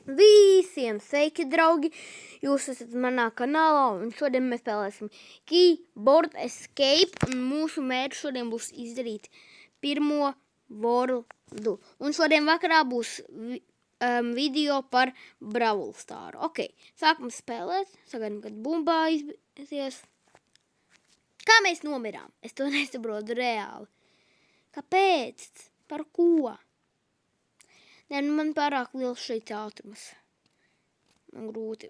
Visiem sveiki, draugi! Jūs esat manā kanālā un šodien mēs spēlēsim Keyboard Escape un mūsu mērķis šodien būs izdarīt pirmo worldu. Un šodien vakarā būs video par Brawl Staru. Ok, sākam spēlēt, sagaidām, kad bumbā izbeigsies. Kā mēs nomirām? Es to nesaprotu reāli. Kāpēc? Par ko? Nē, man pārāk liels šeit ātrums. Man grūti.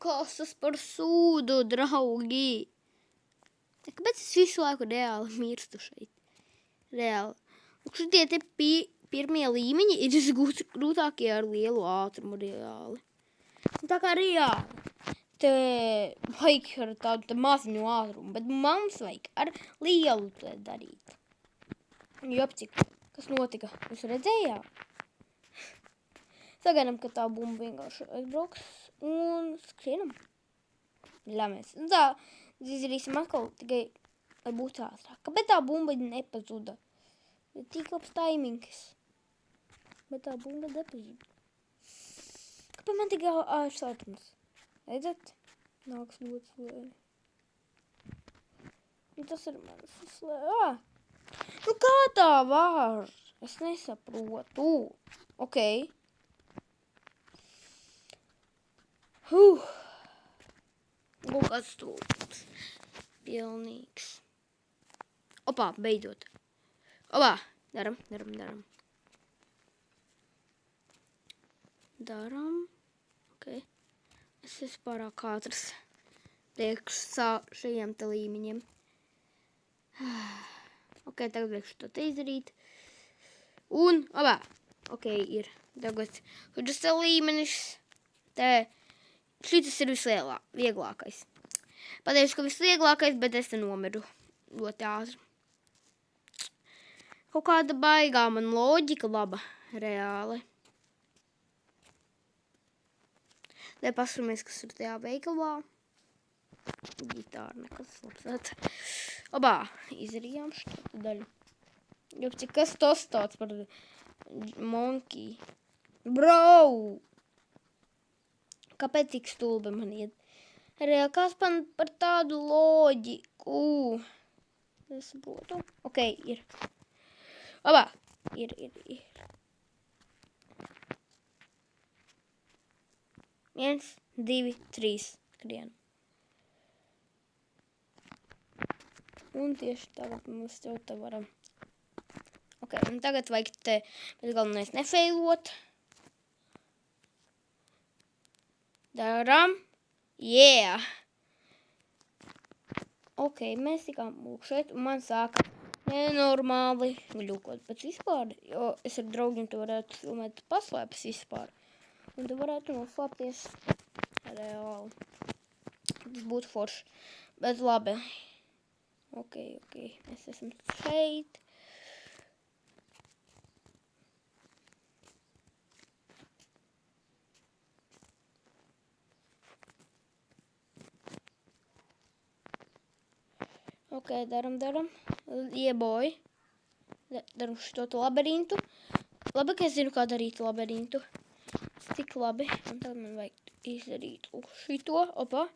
Kas tas par sūdu, draugi? Kāpēc es visu laiku reāli mirstu šeit? Reāli. Un šitie te pirmie līmeņi ir grūtākie ar lielu ātrumu reāli. Un tā kā reāli. Te vajag ar tādu maziņu ātrumu, bet mums vajag ar lielu to darīt. Jopcik. Kas notika? Jūs redzējāt? Sagaidām, ka tā bumba vienkārši aizbrauks un skrienam. Ļamies. Tā, izdarīsim atkal tikai, lai būtu ātrāk. Kāpēc tā bumba nepazuda? Ir tik labs taimings. Bet tā bumba nepazuda. Kāpēc man tikai ārsātums? Redzat? Nāks ļoti slēni. Un tas ir mans slēni. Nu kā tā var? Es nesaprotu. Ok. Kāds stulbs. Pilnīgs. Opā, beidzot. Opā, daram. Ok. Es esmu pārāk ātrs. Priekš šajiem te līmeņiem. Ok, tagad priekš to te izdarīt. Un, opā. Ok, ir. Tagad, šis te līmenis. Šitas ir visvieglākais. Pateikšu, ka visvieglākais, bet es te nomiru ļoti ātri. Kaut kāda baigā man loģika laba, reāli. Lai paskatāmies, kas ir tajā veikalā. Gitāra nekas labs. Opā, izdarījām šo daļu. Jopci, kas tos tāds par monkey? Bro! Kāpēc tik stulbi man iet? Reāli, kas man par tādu loģiku? Es saprotu. Ok, ir. Opā, ir. 1, 2, 3. Skrien. Un tieši tagad mēs jau te varam. Ok, un tagad vajag te, bet galvenais nefeilot. Daram. Yeah! Ok, mēs tikām šeit, un man sāka nenormāli gļukot. Bet vispār, jo es ar draugiem to varētu filmēt paslēpes vispār. Un tu varētu noslēpties reāli. Tas būtu forši. Bet labi. Ok. Mēs esam šeit. Ok, daram. Ieboju. Daram šito labirintu. Labi, ka es zinu, kā darīt labirintu. Tik labi. Un tad man vajag izdarīt šito. Opa.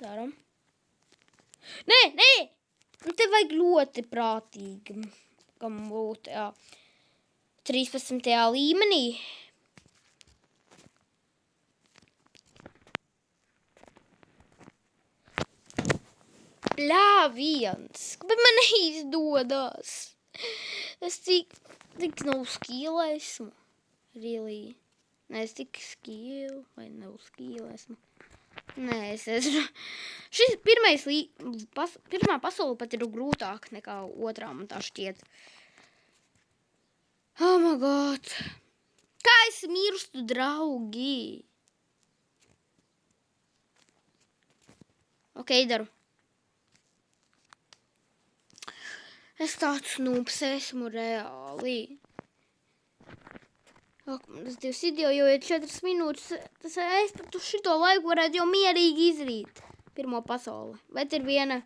Daram. Nē! Un te vajag ļoti prātīgi. Kam būt, jā. 13. līmenī. Viens. Kāpēc man neizdodas? Es tik nav skīla esmu. Really? Nē, es tik skīlu vai nav skīla esmu. Nē, es esmu. Šis pirmā pasaule pat ir grūtāk nekā otrā, man tā šķiet. Oh my god. Kā es mirstu, draugi? Ok, daru. Es tāds nūps esmu reāli. Tas 2 video jau ir 4 minūtes. Tas es pat uz šito laiku varētu jau mierīgi izrīt. Pirmo pasauli. Bet ir viena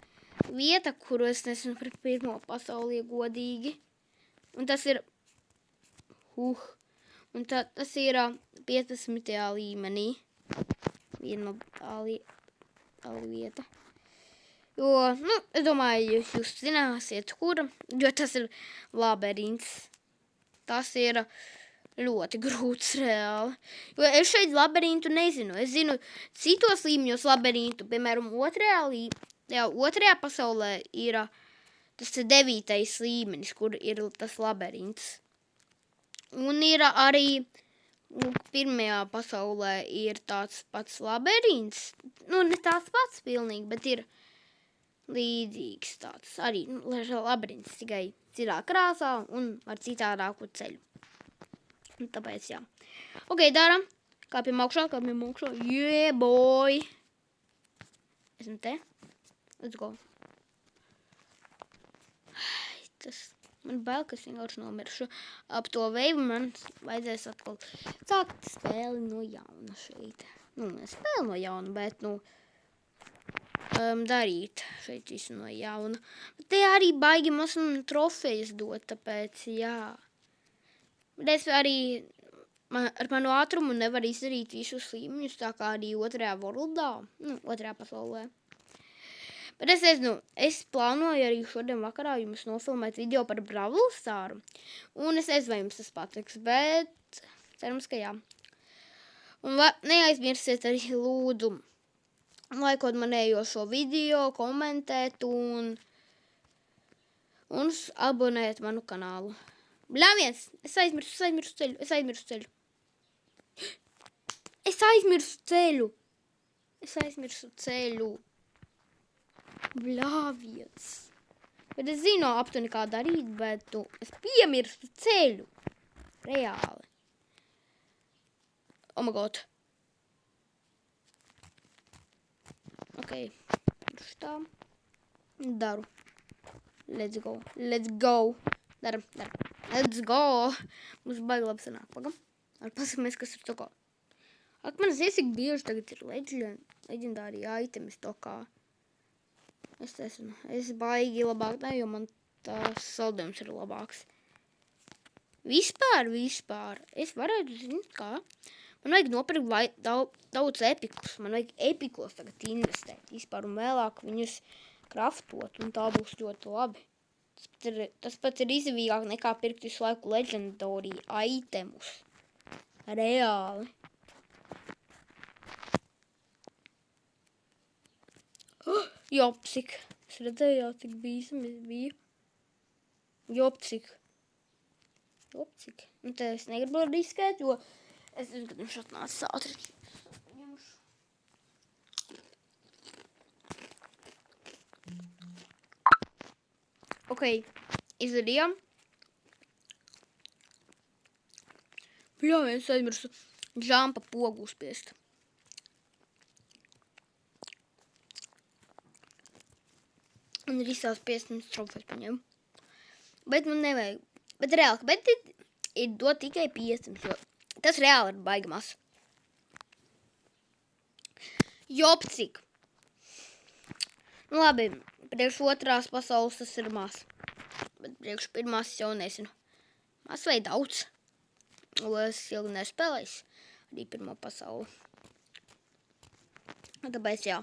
vieta, kuru es nesmu par pirmo pasauli godīgi. Un tas ir Un tas ir 15. līmenī. Viena tā vieta. Jo, es domāju, jūs zināsiet, kur, jo tas ir labirints. Tas ir ļoti grūts reāli. Jo es šeit labirintu nezinu. Es zinu citos līmeņos labirintu. Piemēram, otrajā pasaulē ir tas 9. līmenis, kur ir tas labirints. Un ir arī pirmajā pasaulē ir tāds pats labirints. Ne tāds pats pilnīgi, bet ir līdzīgs tāds arī labirints, tikai citā krāsā un ar citādāku ceļu. Un tāpēc, jā. Ok, daram. Kāpjam augšā. Yeah, boy! Esmu te. Let's go. Man bail, ka es vienkārši nomiršu. Ap to veidu man vajadzēs atkal sākt spēli no jauna šeit. Ne spēli no jauna, bet, darīt šeit visu no jauna. Bet te arī baigi mums trofejas dot, tāpēc, jā. Bet es arī ar manu ātrumu nevar izdarīt visus līmeņus, tā kā arī otrajā worldā, otrajā pasaulē. Bet es nezinu, es plānoju arī šodien vakarā jums nofilmēt video par Brawl Staru. Un es nezinu, vai jums tas patiks, bet cerams, ka jā. Un neaizmirsiet arī lūdzu laikot manējo šo video, komentēt un abonēt manu kanālu. Bļāviens! Es aizmirsu ceļu! Bļāviens! Bet es zinu aptuveni kā darīt, bet es piemirstu ceļu. Reāli. Oh my god. Ok. Tā. Daru. Let's go. Daram. Let's go. Mums baigi labi sanāk. Pagam. Pasakamies, kas ir to kā. Ak, manas iesik bieži tagad ir leģendāri itemis to kā. Es baigi labāk, jo man tās saldējums ir labāks. Vispār. Es varētu, zināt kā. Man vajag nopirkt daudz epikus. Man vajag epikos tagad investēt. Vispār un vēlāk viņus kraftot. Un tā būs ļoti labi. Tas pats ir izdevīgāk nekā pirkt visu laiku legendary itemus. Reāli. Jopcik. Es redzēju, cik bīsami es biju. Jopcik. Un te es negribu riskēt, jo es gadījums atnācu ātri. Ok, izdarījām. Bļāviens aizmirstu žampa pogu uzspiest. Un ir izsās 500 trofejas paņēmu. Bet man nevajag. Bet reāli, bet ir dot tikai 500, jo tas reāli ir baigi maz. Jopcik. Labi, priekš otrās pasaules tas ir maz. Bet priekš pirmās jau nezinu. Maz vai daudz. Es ilgi nespēlēju arī pirmo pasauli. Tāpēc jā.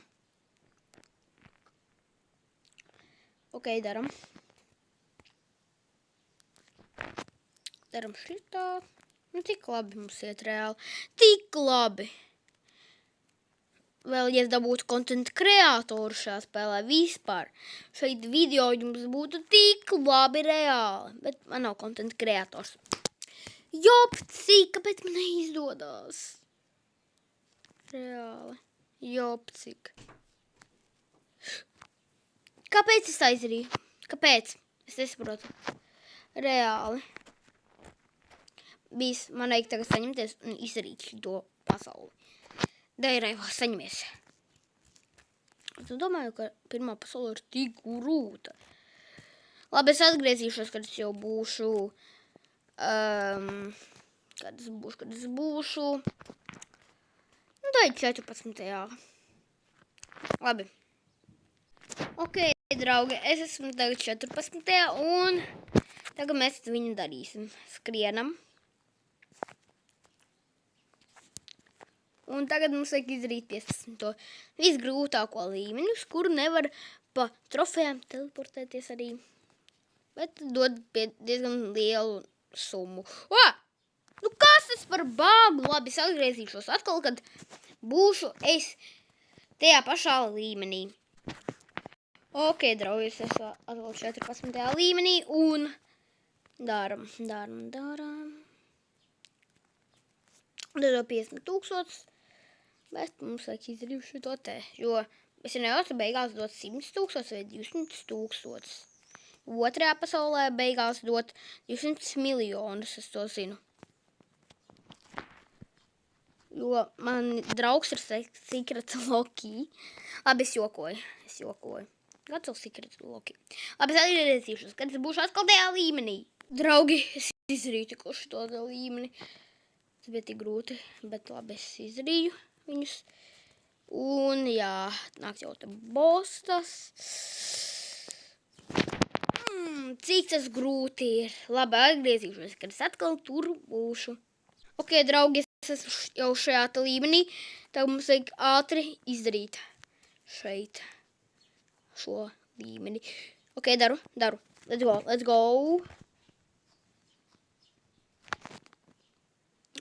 Ok, daram. Daram šitā. Tik labi mums iet reāli. Tik labi. Vēl, ja es dabūtu content kreatoru šajā spēlē vispār, šeit video jums būtu tik labi reāli. Bet man nav content kreators. Jopcik, kāpēc man neizdodas? Reāli. Jopcik. Kāpēc es aizdarīju? Kāpēc? Es nesaprotu. Reāli. Man vajag tagad saņemties un izdarīt šo pasauli. Dairai vēl saņemies. Es domāju, ka pirmā pasaule ir tik grūta. Labi, es atgriezīšos, kad es jau būšu. Kad es būšu. Tā ir 14. Labi. Ok, draugi, es esmu tagad 14. un tagad mēs viņu darīsim. Skrienam. Un tagad mums vajag izdarīt 15. visgrūtāko līmeni, uz kuru nevar pa trofejām teleportēties arī. Bet dod diezgan lielu summu. Nu kas tas par bāgu? Labi, es atgriezīšos atkal, kad būšu es tajā pašā līmenī. Ok, draugi, es esmu atkal 14. līmenī un daram. Tad 50,000, bet mums vajag izdarīt šo te, jo es jau nevaru beigās dot 100,000 vai 200,000. Otrajā pasaulē beigās dot 200 miljonus, es to zinu. Jo man draugs ir Secret Loki. Labi, es jokoju. Gatavs Secret Loki. Labi, es atgriezīšos, kad es būšu atkal tajā līmenī. Draugi, es izdarīju tikko šo līmeni. Tas bija tik grūti, bet labi, es izdarīju viņus. Un jā, nāk jau te bostas. Cik tas grūti ir. Labi, atgriezīšos, kad es atkal tur būšu. Ok, draugi, es esmu jau šajā līmenī. Tagad mums vajag ātri izdarīt šeit šo līmeni. Ok, daru. Let's go.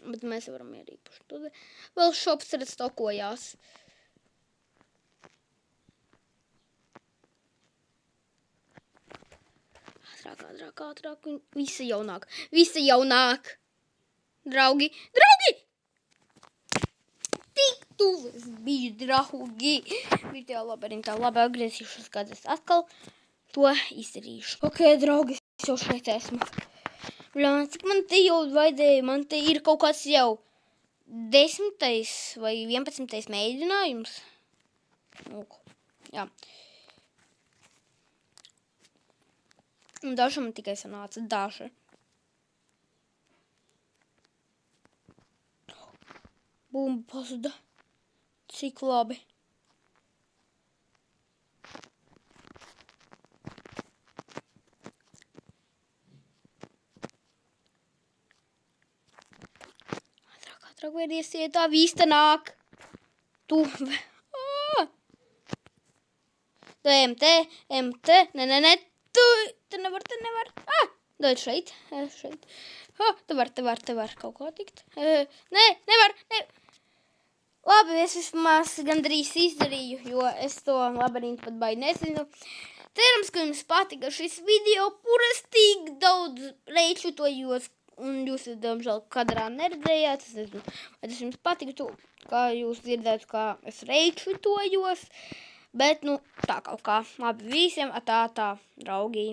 Bet mēs varam ierīpuši to. Vēl šops redz tokojās. Ātrāk. Visi jau nāk. Draugi. Tik tuvu es biju, draugi. Bija tajā labirintā. Labi, atgriezīšos, kad es atkal to izdarīšu. Ok, draugi, es jau šeit esmu. Cik man te jau vajadzēja? Man te ir kaut kāds jau 10. vai 11. mēģinājums. Jā. Un daži man tikai sanāca. Daži. Bumba pazuda. Cik labi. Ātrāk vērdiesiet, tā vīsta nāk. Tu. MT. Ne. Tu nevar. Dod šeit. Tu var kaut ko tikt. Nē, nevar. Labi, es vismaz gandrīz izdarīju, jo es to labirintu pat baigi nezinu. Cerams, ka jums patika šis video, kur es tik daudz reičutojos, un jūs, diemžēl, kadrā neredzējāt. Es nezinu, vai tas jums patika, kā jūs dzirdētu, kā es reičutojos. Bet, tā kaut kā. Labi, visiem atā, draugi.